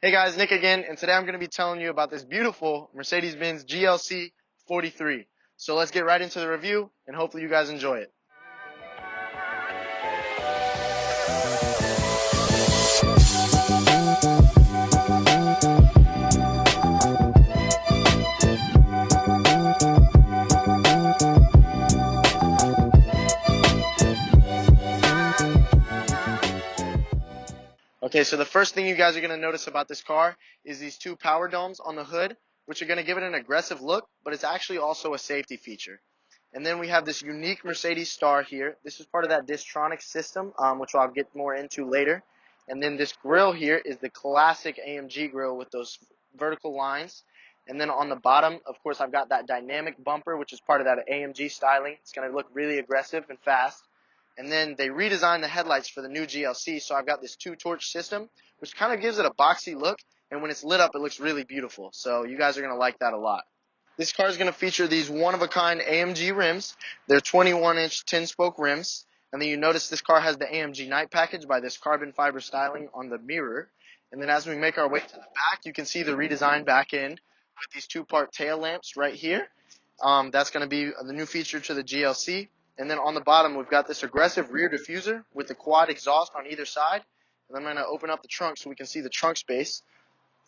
Hey guys, Nick again, and today I'm going to be telling you about this beautiful Mercedes Benz GLC43. So let's get right into the review, and hopefully you guys enjoy it. Okay, so the first thing you guys are going to notice about this car is these two power domes on the hood, which are going to give it an aggressive look, but it's actually also a safety feature. And then we have this unique Mercedes star here. This is part of that Distronic system, which I'll get more into later. And then this grille here is the classic AMG grille with those vertical lines. And then on the bottom, of course, I've got that dynamic bumper, which is part of that AMG styling. It's going to look really aggressive and fast. And then they redesigned the headlights for the new GLC, so I've got this two-torch system, which kind of gives it a boxy look, and when it's lit up, it looks really beautiful. So you guys are going to like that a lot. This car is going to feature these one-of-a-kind AMG rims. They're 21-inch 10-spoke rims. And then you notice this car has the AMG night package by this carbon fiber styling on the mirror. And then as we make our way to the back, you can see the redesigned back end with these two-part tail lamps right here. That's going to be the new feature to the GLC. And then on the bottom, we've got this aggressive rear diffuser with the quad exhaust on either side. And I'm going to open up the trunk so we can see the trunk space.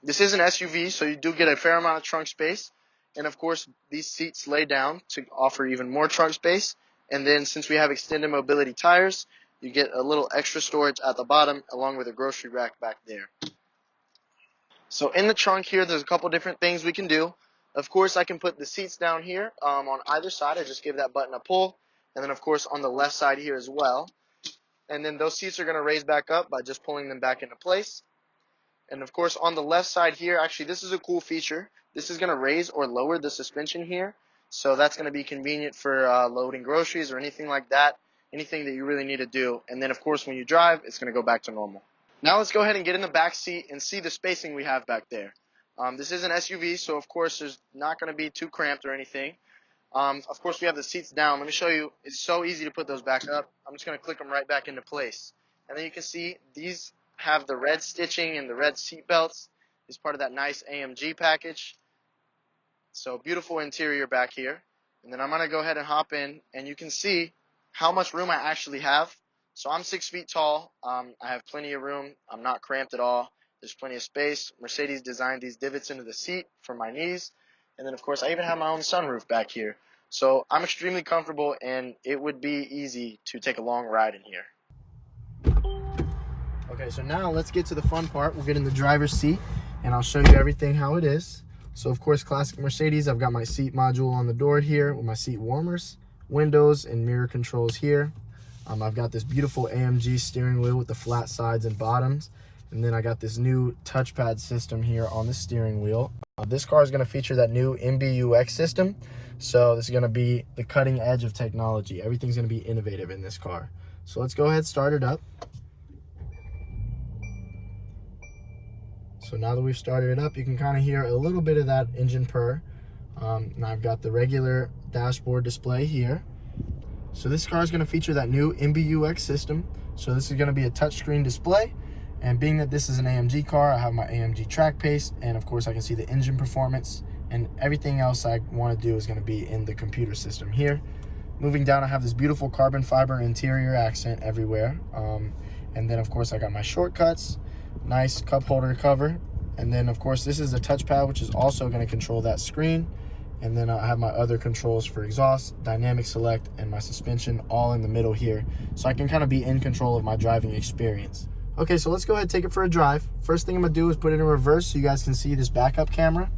This is an SUV, so you do get a fair amount of trunk space. And of course, these seats lay down to offer even more trunk space. And then since we have extended mobility tires, you get a little extra storage at the bottom along with a grocery rack back there. So in the trunk here, there's a couple different things we can do. Of course, I can put the seats down here on either side. I just give that button a pull. And then, of course, on the left side here as well. And then those seats are going to raise back up by just pulling them back into place. And, of course, on the left side here, actually, this is a cool feature. This is going to raise or lower the suspension here. So that's going to be convenient for loading groceries or anything like that, anything that you really need to do. And then, of course, when you drive, it's going to go back to normal. Now let's go ahead and get in the back seat and see the spacing we have back there. This is an SUV, so, of course, there's not going to be too cramped or anything. Of course, we have the seats down. Let me show you. It's so easy to put those back up. I'm just going to click them right back into place. And then you can see these have the red stitching and the red seat belts. It's part of that nice AMG package. So beautiful interior back here. And then I'm going to go ahead and hop in, and you can see how much room I actually have. So I'm 6 feet tall. I have plenty of room. I'm not cramped at all. There's plenty of space. Mercedes designed these divots into the seat for my knees. And then, of course, I even have my own sunroof back here. So I'm extremely comfortable, and it would be easy to take a long ride in here. Okay, so now let's get to the fun part. We'll get in the driver's seat, and I'll show you everything how it is. So, of course, classic Mercedes. I've got my seat module on the door here with my seat warmers, windows, and mirror controls here. I've got this beautiful AMG steering wheel with the flat sides and bottoms. And then I got this new touchpad system here on the steering wheel. This car is going to feature that new MBUX system. So this is going to be the cutting edge of technology. Everything's going to be innovative in this car. So let's go ahead and start it up. So now that we've started it up, you can kind of hear a little bit of that engine purr. And I've got the regular dashboard display here. So this car is going to feature that new MBUX system. So this is going to be a touchscreen display. And being that this is an AMG car, I have my AMG track pace, and of course I can see the engine performance, and everything else I want to do is going to be in the computer system here. Moving down, I have this beautiful carbon fiber interior accent everywhere. And then of course I got my shortcuts, nice cup holder cover. And then of course this is the touchpad, which is also going to control that screen. And then I have my other controls for exhaust, dynamic select, and my suspension all in the middle here. So I can kind of be in control of my driving experience. Okay, so let's go ahead and take it for a drive. First thing I'm going to do is put it in reverse so you guys can see this backup camera.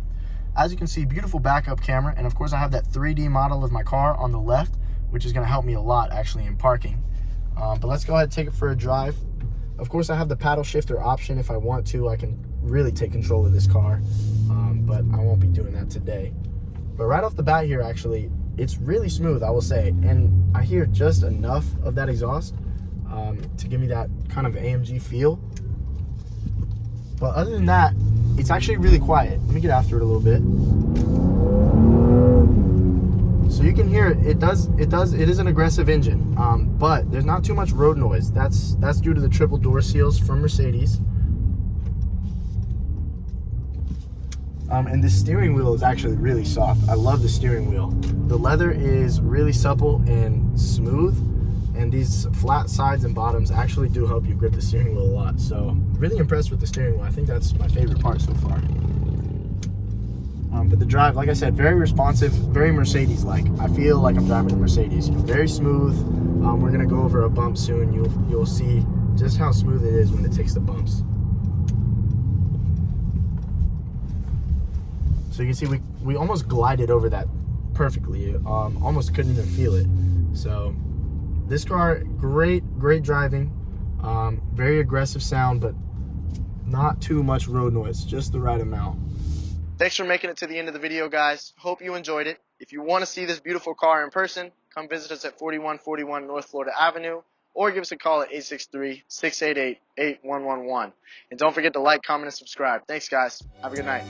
As you can see, beautiful backup camera. And of course, I have that 3D model of my car on the left, which is going to help me a lot actually in parking. But let's go ahead and take it for a drive. Of course, I have the paddle shifter option. If I want to, I can really take control of this car. But I won't be doing that today. But right off the bat here, actually, it's really smooth, I will say. And I hear just enough of that exhaust to give me that kind of AMG feel. But other than that, it's actually really quiet. Let me get after it a little bit. So you can hear it. It is an aggressive engine, but there's not too much road noise. That's due to the triple door seals from Mercedes. And the steering wheel is actually really soft. I love the steering wheel. The leather is really supple and smooth, and these flat sides and bottoms actually do help you grip the steering wheel a lot. So really impressed with the steering wheel. I think that's my favorite part so far. But the drive, like I said, very responsive, very Mercedes-like. I feel like I'm driving a Mercedes. Very smooth. We're gonna go over a bump soon. You'll see just how smooth it is when it takes the bumps. So you can see we almost glided over that perfectly. Almost couldn't even feel it. So this car, great driving. Very aggressive sound, but not too much road noise, just the right amount. Thanks for making it to the end of the video, guys. Hope you enjoyed it. If you want to see this beautiful car in person, come visit us at 4141 North Florida Avenue, or give us a call at 863-688-8111. And don't forget to like, comment, and subscribe. Thanks, guys. Have a good night.